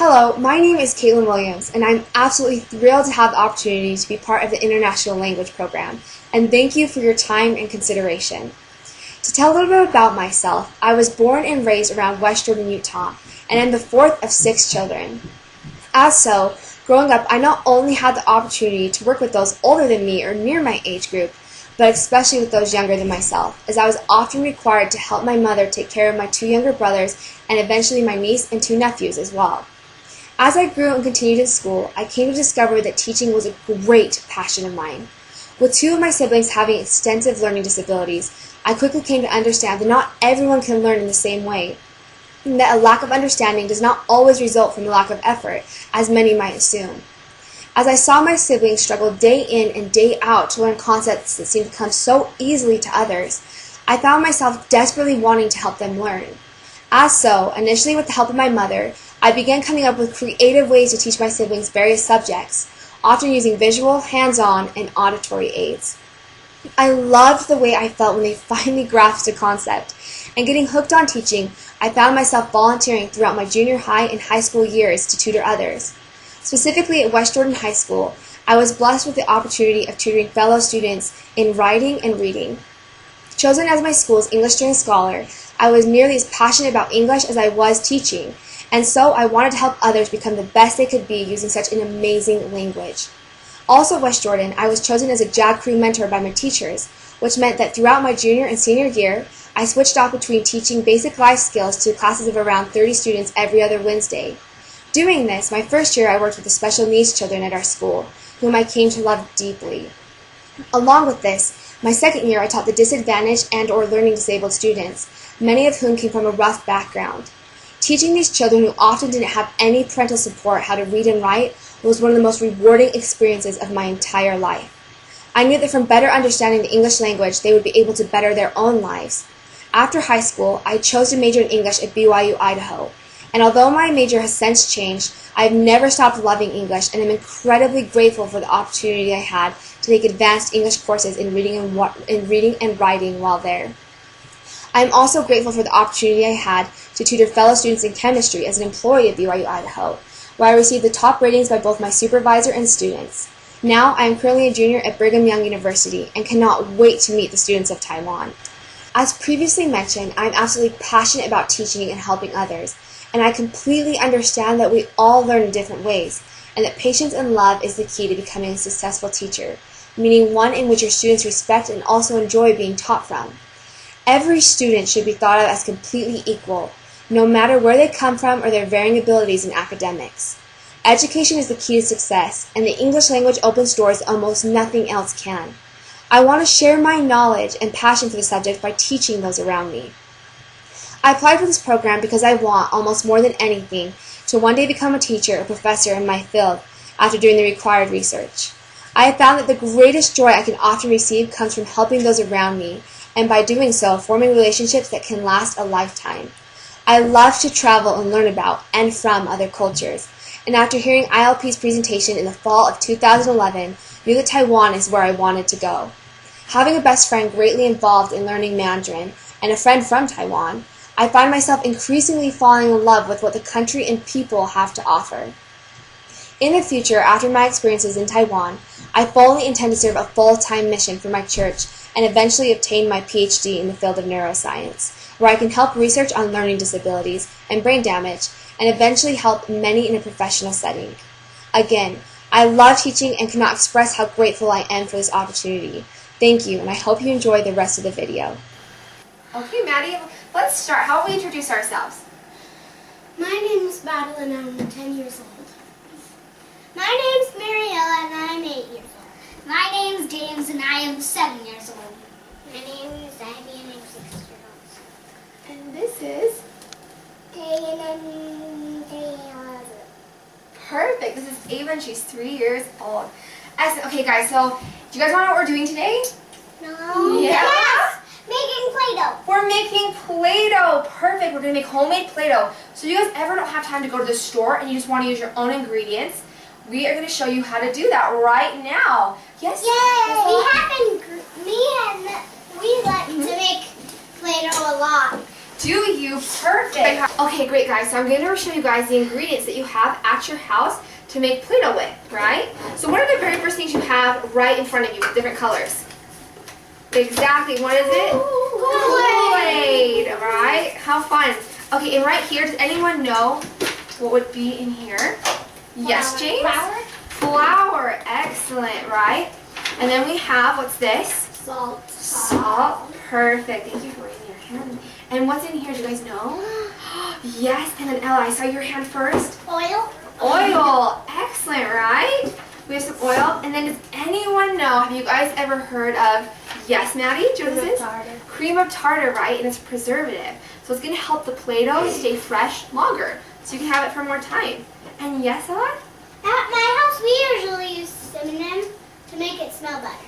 Hello, my name is Kaitlyn Williams, and I'm absolutely thrilled to have the opportunity to be part of the International Language Program, and thank you for your time and consideration. To tell a little bit about myself, I was born and raised around West Jordan, Utah, and I'm the fourth of 6 children. As so, growing up, I not only had the opportunity to work with those older than me or near my age group, but especially with those younger than myself, as I was often required to help my mother take care of my 2 younger brothers and eventually my niece and 2 nephews as well. As I grew and continued in school, I came to discover that teaching was a great passion of mine. With 2 of my siblings having extensive learning disabilities, I quickly came to understand that not everyone can learn in the same way, and that a lack of understanding does not always result from a lack of effort, as many might assume. As I saw my siblings struggle day in and day out to learn concepts that seemed to come so easily to others, I found myself desperately wanting to help them learn. As so, initially with the help of my mother, I began coming up with creative ways to teach my siblings various subjects, often using visual, hands-on, and auditory aids. I loved the way I felt when they finally grasped a concept, and getting hooked on teaching, I found myself volunteering throughout my junior high and high school years to tutor others. Specifically at West Jordan High School, I was blessed with the opportunity of tutoring fellow students in writing and reading. Chosen as my school's English Student Scholar, I was nearly as passionate about English as I was teaching, and so I wanted to help others become the best they could be using such an amazing language. Also at West Jordan, I was chosen as a JAG crew mentor by my teachers, which meant that throughout my junior and senior year, I switched off between teaching basic life skills to classes of around 30 students every other Wednesday. Doing this, my first year I worked with the special needs children at our school, whom I came to love deeply. Along with this, my second year I taught the disadvantaged and or learning disabled students, many of whom came from a rough background. Teaching these children who often didn't have any parental support how to read and write was one of the most rewarding experiences of my entire life. I knew that from better understanding the English language, they would be able to better their own lives. After high school, I chose to major in English at BYU, Idaho. And although my major has since changed, I've never stopped loving English and am incredibly grateful for the opportunity I had to take advanced English courses in reading and writing while there. I am also grateful for the opportunity I had to tutor fellow students in chemistry as an employee at BYU, Idaho, where I received the top ratings by both my supervisor and students. Now, I am currently a junior at Brigham Young University and cannot wait to meet the students of Taiwan. As previously mentioned, I am absolutely passionate about teaching and helping others, and I completely understand that we all learn in different ways, and that patience and love is the key to becoming a successful teacher, meaning one in which your students respect and also enjoy being taught from. Every student should be thought of as completely equal, no matter where they come from or their varying abilities in academics. Education is the key to success, and the English language opens doors almost nothing else can. I want to share my knowledge and passion for the subject by teaching those around me. I applied for this program because I want, almost more than anything, to one day become a teacher or professor in my field after doing the required research. I have found that the greatest joy I can often receive comes from helping those around me, and by doing so, forming relationships that can last a lifetime. I love to travel and learn about and from other cultures, and after hearing ILP's presentation in the fall of 2011, knew that Taiwan is where I wanted to go. Having a best friend greatly involved in learning Mandarin, and a friend from Taiwan, I find myself increasingly falling in love with what the country and people have to offer. In the future, after my experiences in Taiwan, I fully intend to serve a full-time mission for my church and eventually obtain my PhD in the field of neuroscience, where I can help research on learning disabilities and brain damage, and eventually help many in a professional setting. Again, I love teaching and cannot express how grateful I am for this opportunity. Thank you, and I hope you enjoy the rest of the video. Okay, Maddie, let's start. How will we introduce ourselves? My name is Madeline and I'm 10 years old. My name's Mariella and I'm 8 years old. My name's James and I am 7 years old. My name is Abby and I'm 6 years old. And this is? Kaylin and Taylor. Perfect. This is Ava and she's 3 years old. Excellent. Okay, guys, so do you guys want to know what we're doing today? No. Yeah. Yes. Making Play-Doh. We're making Play-Doh. Perfect. We're going to make homemade Play-Doh. So you guys ever don't have time to go to the store and you just want to use your own ingredients, we are going to show you how to do that right now. Yes? Yay! We like to make Play-Doh a lot. Do you? Perfect. Okay, great, guys. So I'm going to show you guys the ingredients that you have at your house to make Play-Doh with, right? So what are the very first things you have right in front of you with different colors? Exactly. What is it? Kool-Aid, right? How fun. Okay, and right here, does anyone know what would be in here? Yes, James? Flour. Flour. Excellent, right? And then we have, what's this? Salt. Salt. Perfect. Thank you for raising your hand. And what's in here? Do you guys know? Yes. And then Ella, I saw your hand first. Oil. Oil. Excellent, right? We have some oil. And then does anyone know, have you guys ever heard of, yes, Maddie? Do you know what this is? Cream of tartar, right? And it's a preservative. So it's going to help the Play-Doh stay fresh longer. So you can have it for more time. And yes, Ella? At my house, we usually use cinnamon to make it smell better.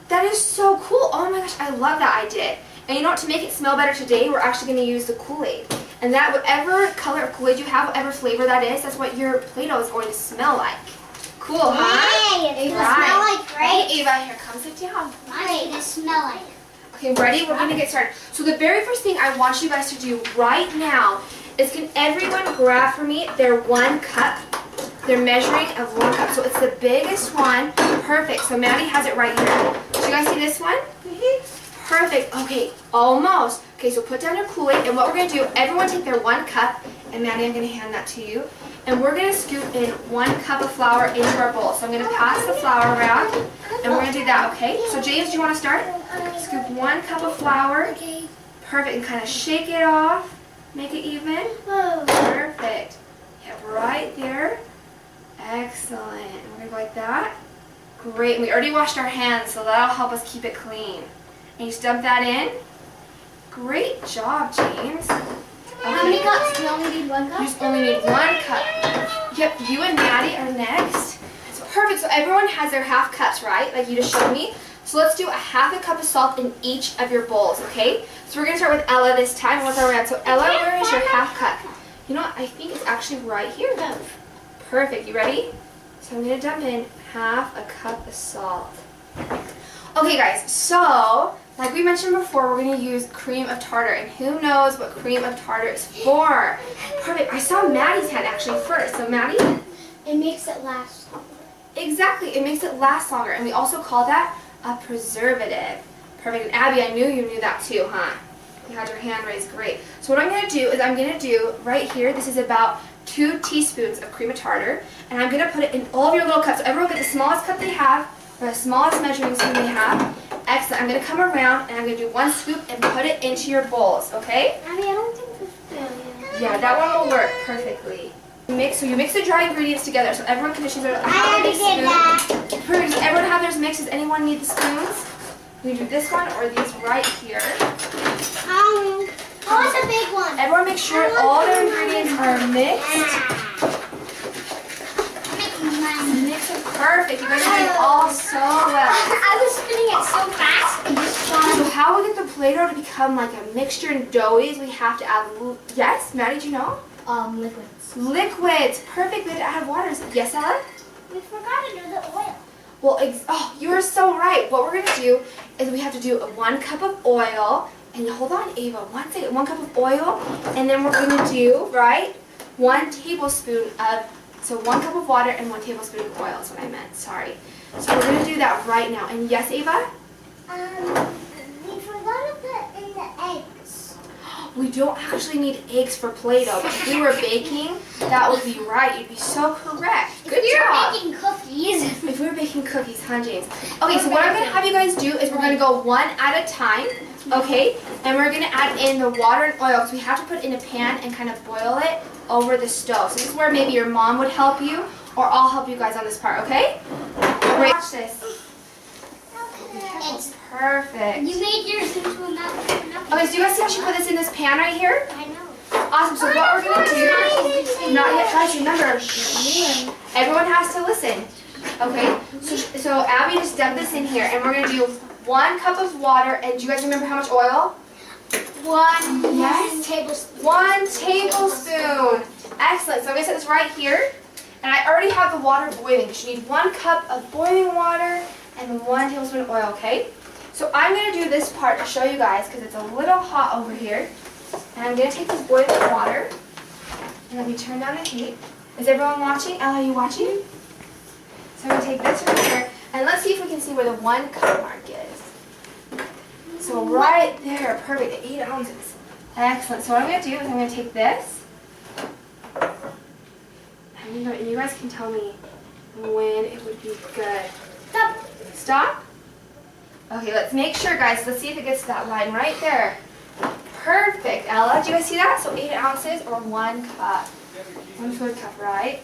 That is so cool. Oh my gosh, I love that idea. And you know what, to make it smell better today, we're actually going to use the Kool-Aid. And that, whatever color of Kool-Aid you have, whatever flavor that is, that's what your Play-Doh is going to smell like. Cool, huh? Yay, it will smell like grape. Okay, Ava, here, come sit down. I need to smell like it. Okay, ready? We're going to get started. So the very first thing I want you guys to do right now is, can everyone grab for me their 1 cup? Their measuring of 1 cup. So it's the biggest one. Perfect. So Maddie has it right here. Do you guys see this one? Perfect. Okay, almost. Okay, so put down your Kool-Aid, and what we're going to do, everyone take their 1 cup, and Maddie, I'm going to hand that to you. And we're going to scoop in 1 cup of flour into our bowl. So I'm going to pass the flour around, and we're going to do that, okay? So James, do you want to start? Scoop 1 cup of flour. Okay. Perfect, and kind of shake it off. Make it even. Perfect. Yeah, right there. Excellent. And we're going to go like that. Great. And we already washed our hands, so that'll help us keep it clean. And you just dump that in. Great job, James. How many cups? You only need 1 cup? You just only need 1 cup. Yep, you and Maddie are next. So perfect. So everyone has their half cups, right? Like you just showed me. So let's do a ½ cup of salt in each of your bowls, okay? So we're going to start with Ella this time. We'll go around. So Ella, where is your ½ cup? You know what? I think it's actually right here. Perfect. You ready? So I'm going to dump in ½ a cup of salt. Okay, guys. So, like we mentioned before, we're going to use cream of tartar. And who knows what cream of tartar is for? Perfect. I saw Maddie's hand actually first. So, Maddie? It makes it last longer. Exactly. It makes it last longer. And we also call that a preservative. Perfect. And Abby, I knew you knew that too, huh? You had your hand raised. Great. So what I'm going to do is I'm going to do right here, this is about 2 teaspoons of cream of tartar, and I'm going to put it in all of your little cups. So everyone get the smallest cup they have, or the smallest measuring spoon they have. Excellent. I'm going to come around, and I'm going to do 1 scoop and put it into your bowls, okay? I mean, I don't think this. Yeah, that one will work perfectly. So you mix the dry ingredients together, so everyone can just use a I already did that. Perfect. Does everyone have theirs mixed? Does anyone need the spoons? We do this one or these right here. Oh, it's a big one. Everyone make sure all their ingredients are mixed. Mix it perfect. You guys are doing all so well. I was spinning it so fast. It just shot. So how we get the Play-Doh to become like a mixture and doughy is we have to add, yes, Maddie, do you know? Liquids. Liquids. Perfect. We have to add water. Yes, Ella? We forgot to do the oil. Well, you are so right. What we're going to do is we have to do 1 cup of oil. And hold on, Ava, 1 second. 1 cup of oil. And then we're going to do, right, 1 tablespoon of, so 1 cup of water and 1 tablespoon of oil is what I meant. Sorry. So we're going to do that right now. And yes, Ava? We forgot to put in the eggs. We don't actually need eggs for Play-Doh. But if we were baking, that would be right. You'd be so correct. Good job. If we were baking cookies. If we were baking cookies, huh, James? Okay, so what I'm going to have you guys do is we're going to go 1 at a time, okay? And we're going to add in the water and oil because we have to put it in a pan and kind of boil it over the stove. So this is where maybe your mom would help you, or I'll help you guys on this part, okay? Great. Watch this. It's perfect. You made yours into a mountain. Okay, so you guys see how she put this in this pan right here? I know. Awesome, so what we're going to do, not yet, guys, remember, everyone has to listen. Okay, so Abby just dumped this in here, and we're going to do 1 cup of water, and do you guys remember how much oil? 1 Yes. tablespoon. 1 tablespoon. Excellent, so I'm going to set this right here, and I already have the water boiling. You need 1 cup of boiling water and 1 tablespoon of oil, okay? So I'm going to do this part to show you guys, because it's a little hot over here. And I'm going to take this boiling water, and let me turn down the heat. Is everyone watching? Ella, are you watching? So I'm going to take this right here, and let's see if we can see where the 1 cup mark is. So right there, perfect, 8 ounces. Excellent. So what I'm going to do is I'm going to take this, and you guys can tell me when it would be good. Stop. Stop? Okay, let's make sure, guys. Let's see if it gets to that line right there. Perfect, Ella. Do you guys see that? So 8 ounces or 1 cup. 1 food cup, right?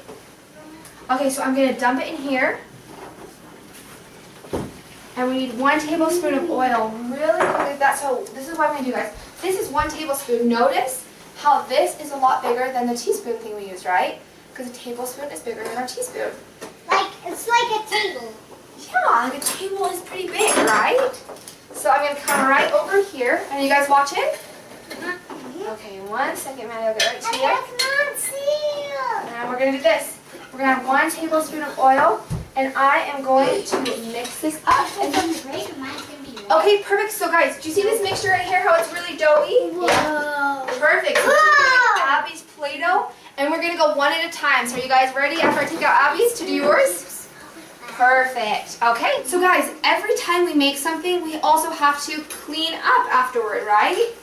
Okay, so I'm going to dump it in here. And we need 1 tablespoon of oil really quickly. So this is what I'm going to do, guys. This is 1 tablespoon. Notice how this is a lot bigger than the teaspoon thing we used, right? Because a tablespoon is bigger than our teaspoon. It's like a table. Yeah, like a table is pretty big, right? So I'm going to come right over here. Are you guys watching? Okay, 1 second, Maddie. I'll get right to you. I cannot see. And we're going to do this. We're going to have 1 tablespoon of oil, and I am going to mix this up. Okay, perfect. So guys, do you see this mixture right here, how it's really doughy? Whoa. Yeah. Perfect. So we're going to get Abby's Play-Doh, and we're going to go 1 at a time. So are you guys ready after I take out Abby's to do yours? Perfect. Okay, so guys, every time we make something, we also have to clean up afterward, right?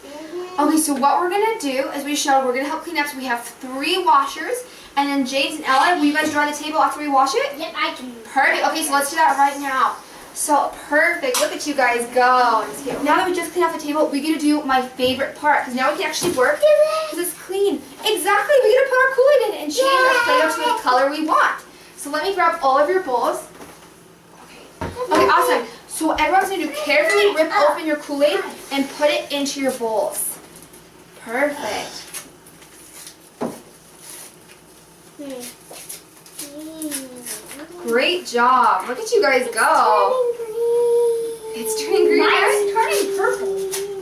Okay, so what we're going to do, as we showed, we're going to help clean up. So we have 3 washers, and then James and Ella, will you guys dry the table after we wash it? Yep, I can. Perfect. Okay, so let's do that right now. So perfect. Look at you guys go. Now that we just cleaned off the table, we're going to do my favorite part, because now we can actually work because it's clean. Exactly. We're going to put our Kool-Aid in it and change our Play-Doh to the color we want. So let me grab all of your bowls. Okay, awesome. So what everyone's going to do, carefully rip open your Kool-Aid and put it into your bowls. Perfect. Great job. Look at you guys go. It's turning green. Mine's turning purple.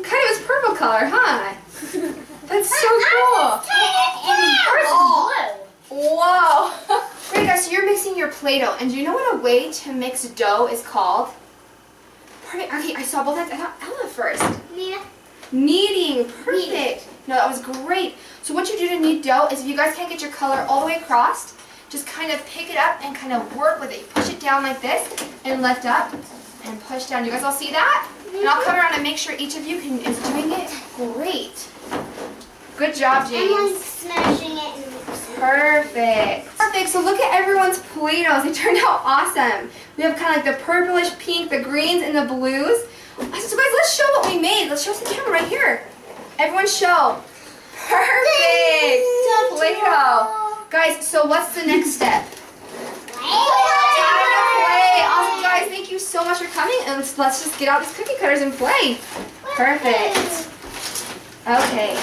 Kind of is purple color, huh? That's so cool. Whoa. Great, guys, so you're mixing your Play-Doh. And do you know what a way to mix dough is called? Perfect. Okay, I saw both. I thought Ella first. Kneading. Perfect. No, that was great. So what you do to knead dough is if you guys can't get your color all the way across, just kind of pick it up and kind of work with it. You push it down like this and lift up and push down. You guys all see that? And I'll come around and make sure each of you is doing it great. Good job, James. I'm like smashing it and mixing. Perfect. Perfect. So look at everyone's Play-Dohs. They turned out awesome. We have kind of like the purplish pink, the greens, and the blues. So guys, let's show what we made. Let's show us the camera right here. Everyone show. Perfect. Play-Doh. Guys, so what's the next step? Time to play. Awesome, guys. Thank you so much for coming. And let's just get out these cookie cutters and play. Perfect. Okay.